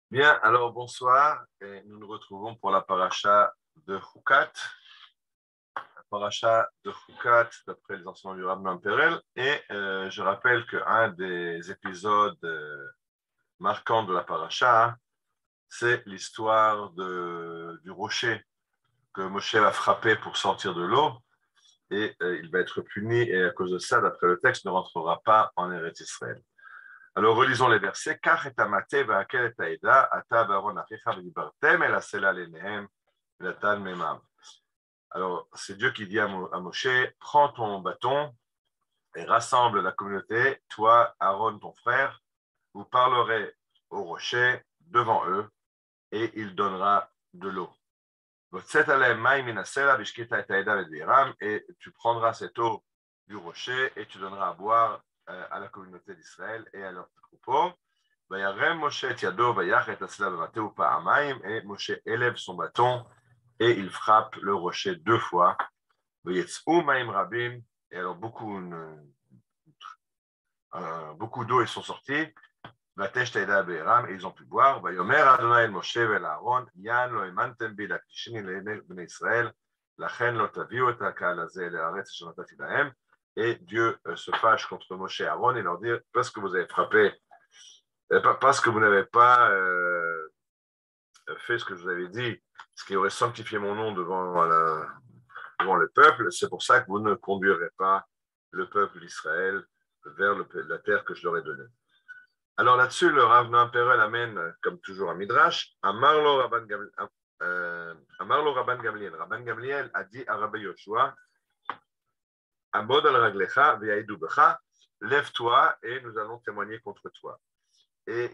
Bien, alors bonsoir, et nous nous retrouvons pour la paracha de Chukat, la paracha de Chukat d'après les enseignements du Rabbin Perel, et je rappelle qu'un des épisodes marquants de la paracha, c'est l'histoire du rocher que Moshe va frapper pour sortir de l'eau, et il va être puni, et à cause de ça, d'après le texte, ne rentrera pas en Eretz Israël. Alors, relisons les versets. Alors, c'est Dieu qui dit à Moshe, prends ton bâton et rassemble la communauté, toi, Aaron, ton frère, vous parlerez au rocher devant eux et il donnera de l'eau. Et tu prendras cette eau du rocher et tu donneras à boire à la communauté d'Israël et à leurs troupeaux. Et Moshe élève son bâton et il frappe le rocher deux fois. Et alors beaucoup d'eau ils sont sortis. Et ils ont pu boire. Et Dieu se fâche contre Moshe et Aaron et leur dit, parce que vous avez frappé, parce que vous n'avez pas fait ce que je vous avais dit, ce qui aurait sanctifié mon nom devant le peuple, c'est pour ça que vous ne conduirez pas le peuple d'Israël vers la terre que je leur ai donnée. Alors là-dessus, le Rav Noam Perel amène, comme toujours, un midrash. Amarlo Rabban Gamliel. Rabban Gamliel a dit à Rabbi Yoshua, Abod al raglecha v'yaïdu becha, lève-toi et nous allons témoigner contre toi. Et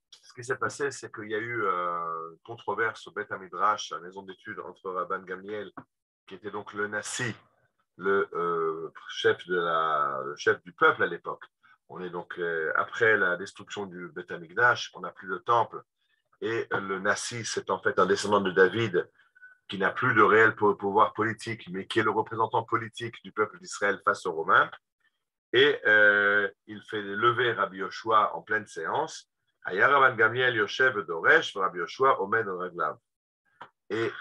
ce qui s'est passé, c'est qu'il y a eu une controverse au Beth Midrash, à la maison d'études, entre Rabban Gamliel, qui était donc le Nassi, le chef du peuple à l'époque. On est donc après la destruction du Beth Amikdash, on n'a plus de temple, et le Nassi, c'est en fait un descendant de David qui n'a plus de réel pouvoir politique, mais qui est le représentant politique du peuple d'Israël face aux Romains. Et il fait lever Rabbi Yoshua en pleine séance. Haya Rabban Gamliel Yoshev Doresh, Rabbi Yoshua Omed Raglav. Et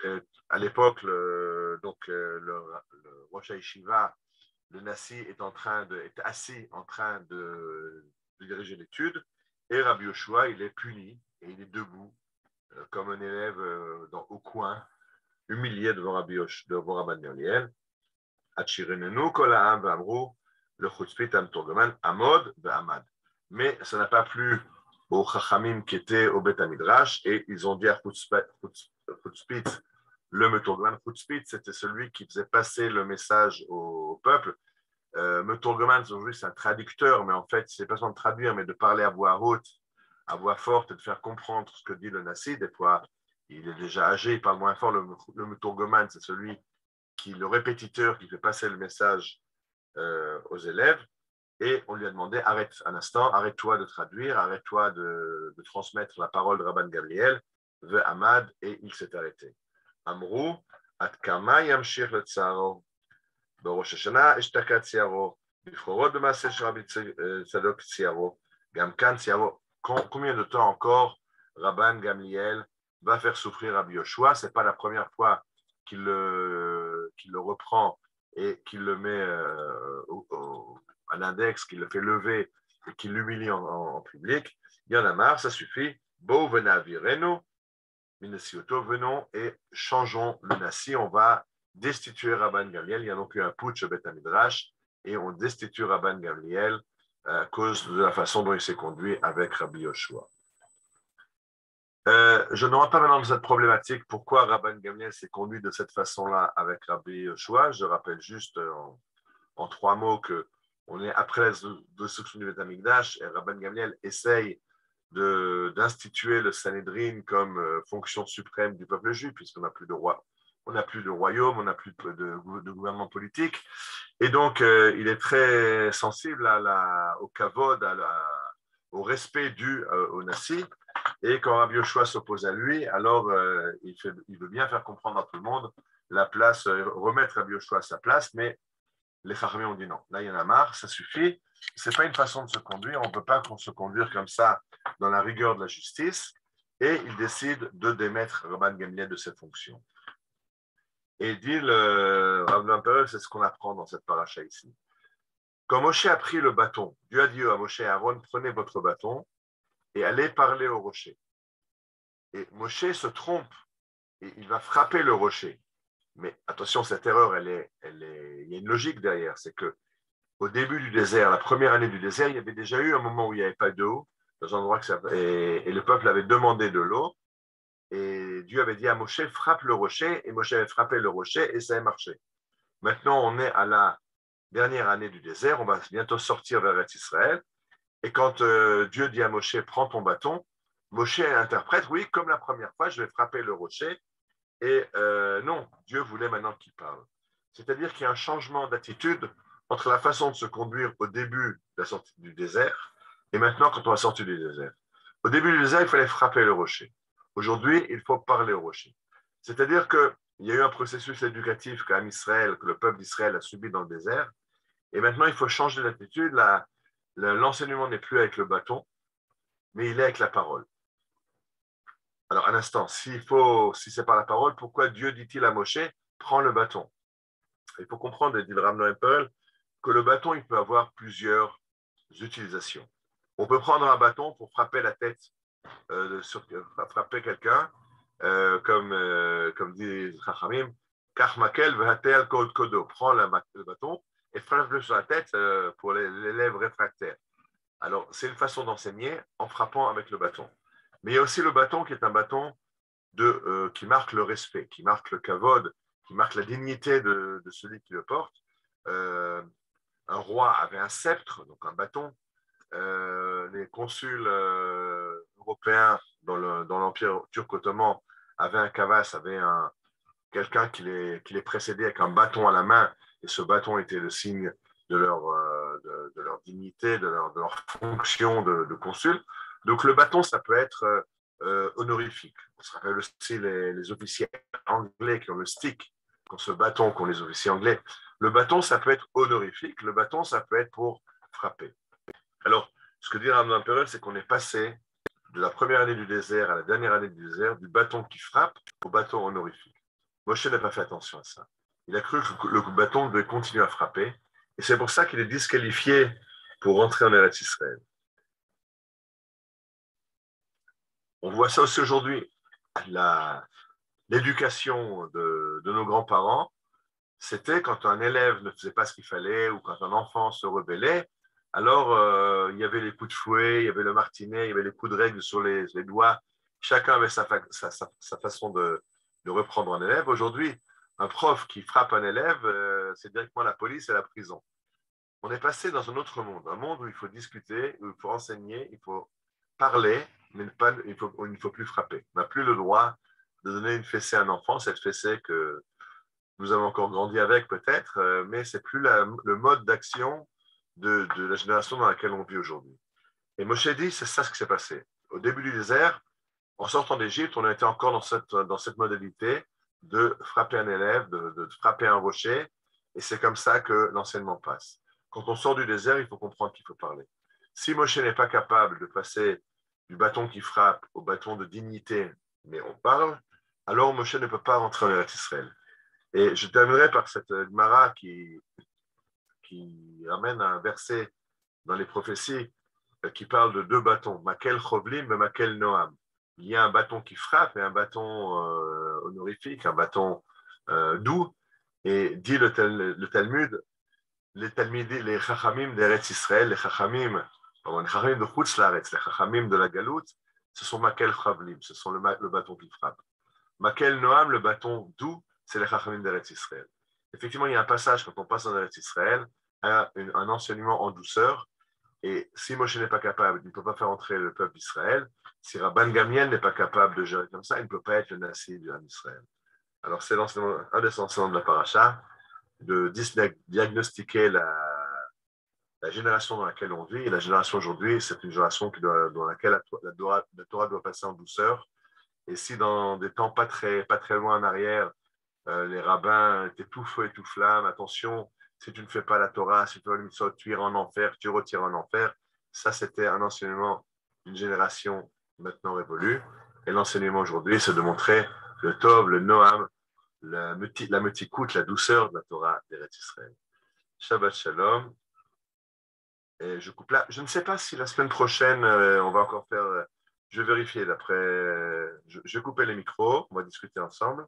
à l'époque, le Rosh Hashiva, le Nassi est assis en train de diriger l'étude, et Rabbi Yoshua, il est puni, et il est debout, comme un élève au coin, humilié devant Rabban Gamliel. Achirenenu kol ha'am v'amru le chutzpit am-torgeman amod ve'amad. Mais ça n'a pas plu aux chachamim qui étaient au Beth Midrash, et ils ont dit à chutzpit, le metorgeman. Chutzpit, c'était celui qui faisait passer le message au peuple. Metorgeman, aujourd'hui, c'est un traducteur, mais en fait, c'est pas seulement de traduire, mais de parler à voix haute, à voix forte, et de faire comprendre ce que dit le Nassi. Des fois, il est déjà âgé, il parle moins fort. Le metorgeman, c'est celui le répétiteur qui fait passer le message aux élèves. Et on lui a demandé, arrête un instant, arrête-toi de traduire, arrête-toi de transmettre la parole de Rabban Gamliel, ve Ahmad, et il s'est arrêté. Amrou, Atkama yamshir le tsaro, Rosh Hashanah, Eshtakat Tsiaro, Bifrorot de Maaseh Rabbi Tzadok Tsiaro, Gamkan Tsiaro. Combien de temps encore Rabban Gamliel va faire souffrir Rabbi Yoshua? Ce n'est pas la première fois qu'il le reprend et qu'il le met à l'index, qu'il le fait lever et qu'il l'humilie en public. Il y en a marre, ça suffit. Bo venavirenu, Minesioto, venons et changeons le Nassi. On va destituer Rabban Gamliel. Il y a donc eu un putsch au Beth Midrash et on destitue Rabban Gamliel à cause de la façon dont il s'est conduit avec Rabbi Yoshua. Je ne rentre pas maintenant dans cette problématique, pourquoi Rabban Gamliel s'est conduit de cette façon-là avec Rabbi Yoshua. Je rappelle juste en trois mots qu'on est après la destruction du Beth Amikdash et Rabban Gamliel essaye d'instituer le Sanhédrin comme fonction suprême du peuple juif, puisqu'on n'a plus de roi, on n'a plus de royaume, on n'a plus de gouvernement politique. Et donc, il est très sensible au kavod, au respect dû au Nassi. Et quand Rabbi Yoshua s'oppose à lui, alors il veut bien faire comprendre à tout le monde la place, remettre Rabbi Yoshua à sa place, mais les Chachamim ont dit non. Là, il y en a marre, ça suffit. Ce n'est pas une façon de se conduire. On ne peut pas se conduire comme ça dans la rigueur de la justice, et il décide de démettre Rabban Gamliel de ses fonctions. Et dit le Rav Lamperel, c'est ce qu'on apprend dans cette paracha ici. Quand Moshe a pris le bâton, Dieu a dit à Moshe et à Aaron, prenez votre bâton et allez parler au rocher. Et Moshe se trompe et il va frapper le rocher. Mais attention, cette erreur, il y a une logique derrière. C'est que au début du désert, la première année du désert, il y avait déjà eu un moment où il n'y avait pas d'eau, dans un endroit et le peuple avait demandé de l'eau. Et Dieu avait dit à Moshe, frappe le rocher, et Moshe avait frappé le rocher et ça a marché. Maintenant, on est à la dernière année du désert, on va bientôt sortir vers Eretz Israël. Et quand Dieu dit à Moshe, prends ton bâton, Moshe interprète, oui, comme la première fois, je vais frapper le rocher. Et non, Dieu voulait maintenant qu'il parle. C'est-à-dire qu'il y a un changement d'attitude entre la façon de se conduire au début de la sortie du désert et maintenant quand on va sortir du désert. Au début du désert, il fallait frapper le rocher. Aujourd'hui, il faut parler au rocher. C'est-à-dire qu'il y a eu un processus éducatif que le peuple d'Israël a subi dans le désert. Et maintenant, il faut changer d'attitude. L'enseignement n'est plus avec le bâton, mais il est avec la parole. Alors, un instant, si c'est par la parole, pourquoi Dieu dit-il à Moshe, prends le bâton? Il faut comprendre, dit le Rav Noam Perel, que le bâton, il peut avoir plusieurs utilisations. On peut prendre un bâton pour frapper la tête, frapper quelqu'un, comme dit Chachamim, Kach makel vehatel kol kodo. Prends le bâton et frappe-le sur la tête pour les lèvres réfractaires. Alors, c'est une façon d'enseigner en frappant avec le bâton. Mais il y a aussi le bâton qui est un bâton qui marque le respect, qui marque le kavod, qui marque la dignité de celui qui le porte. Un roi avait un sceptre, donc un bâton. Les consuls européens dans l'Empire turc-ottoman avaient un kavas, avaient quelqu'un qui les précédait avec un bâton à la main, et ce bâton était le signe de leur dignité, de leur fonction de consul. Donc le bâton, ça peut être honorifique. On se rappelle aussi les officiers anglais qui ont le stick, qui ont ce bâton qu'ont les officiers anglais. Le bâton, ça peut être honorifique. Le bâton, ça peut être pour frapper. Alors, ce que dit Rav Perel, c'est qu'on est passé de la première année du désert à la dernière année du désert, du bâton qui frappe au bâton honorifique. Moshe n'a pas fait attention à ça. Il a cru que le bâton devait continuer à frapper, et c'est pour ça qu'il est disqualifié pour rentrer en Eretz Israël. On voit ça aussi aujourd'hui. L'éducation de nos grands-parents, c'était quand un élève ne faisait pas ce qu'il fallait ou quand un enfant se rebellait, alors il y avait les coups de fouet, il y avait le martinet, il y avait les coups de règle sur les doigts. Chacun avait sa façon de reprendre un élève. Aujourd'hui, un prof qui frappe un élève, c'est directement la police et la prison. On est passé dans un autre monde, un monde où il faut discuter, où il faut enseigner, il faut parler, mais il ne faut plus frapper. On n'a plus le droit de donner une fessée à un enfant, cette fessée que nous avons encore grandi avec peut-être, mais ce n'est plus le mode d'action de la génération dans laquelle on vit aujourd'hui. Et Moshe dit, c'est ça ce qui s'est passé. Au début du désert, en sortant d'Égypte, on était encore dans cette modalité de frapper un élève, de frapper un rocher, et c'est comme ça que l'enseignement passe. Quand on sort du désert, il faut comprendre qu'il faut parler. Si Moshe n'est pas capable de passer du bâton qui frappe au bâton de dignité, mais on parle, alors Moshe ne peut pas rentrer en Eretz Israël. Et je terminerai par cette Gemara qui ramène un verset dans les prophéties qui parle de deux bâtons, Makel Chovlim et Makel Noam. Il y a un bâton qui frappe et un bâton honorifique, un bâton doux. Et dit le Talmud, les Chachamim d'Eretz Israël, les Chachamim de Chutz Laaretz, les Chachamim de la Galoute, ce sont Makel Chavlim, ce sont le bâton qui frappe. Makel Noam, le bâton doux, c'est les Chachamim d'Eretz Israël. Effectivement, il y a un passage quand on passe en Eretz Israël, un enseignement en douceur. Et si Moshe n'est pas capable, il ne peut pas faire entrer le peuple d'Israël. Si Rabban Gamliel n'est pas capable de gérer comme ça, il ne peut pas être le Nassi d'Israël. Alors, c'est un des enseignements de la paracha, de diagnostiquer la génération dans laquelle on vit. Et la génération aujourd'hui, c'est une génération dans laquelle la Torah doit passer en douceur. Et si dans des temps pas très loin en arrière, les rabbins étaient tout feu et tout flamme, attention, si tu ne fais pas la Torah, si tu veux le mitzvot, tu iras en enfer, tu retires en enfer. Ça, c'était un enseignement une génération maintenant révolue. Et l'enseignement aujourd'hui, c'est de montrer le Tov, le Noam, la Metikout, la douceur de la Torah d'Eretz Israël. Shabbat Shalom. Et je coupe là. Je ne sais pas si la semaine prochaine, on va encore faire. Je vais vérifier d'après. Je vais couper les micros, on va discuter ensemble.